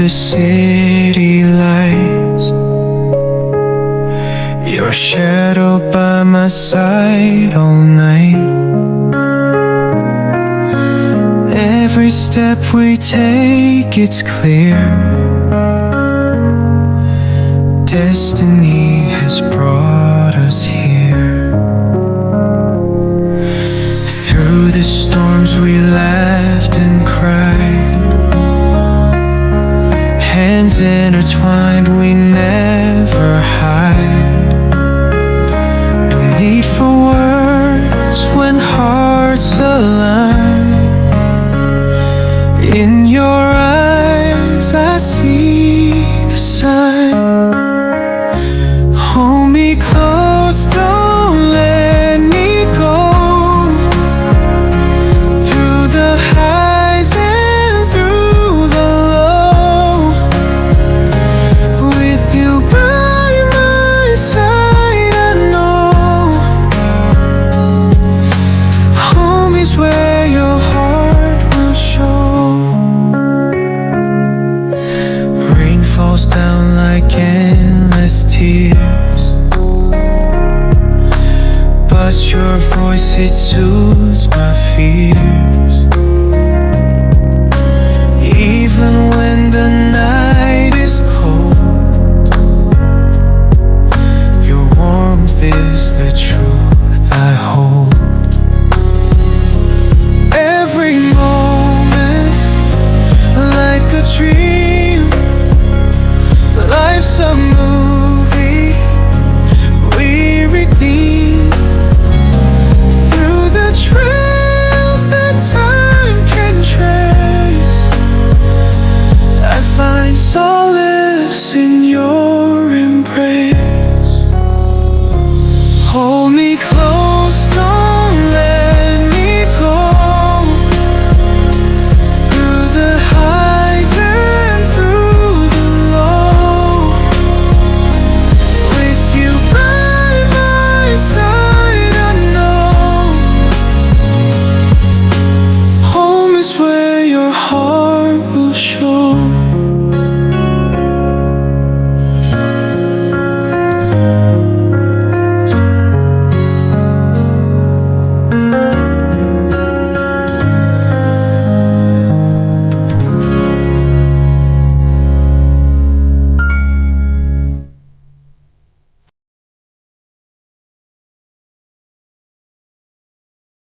the city lights, your shadow by my side all night. Every step we take, it's clear, destiny has brought us here. Through the storms we laughed and cried, hands intertwined, we never hide. No need for words when hearts align. In your eyes I see the sign. Hold me close, don't let me go. Through the highs and through the low, with you by my side I know home is where your heart will show. Rain falls down like endless tears, but your voice, it soothes my fears. Even when the night is cold, your warmth is the truth I hold. Every moment like a dream, life's a movie we redeem. Through the trails that time can trace, I find solace in your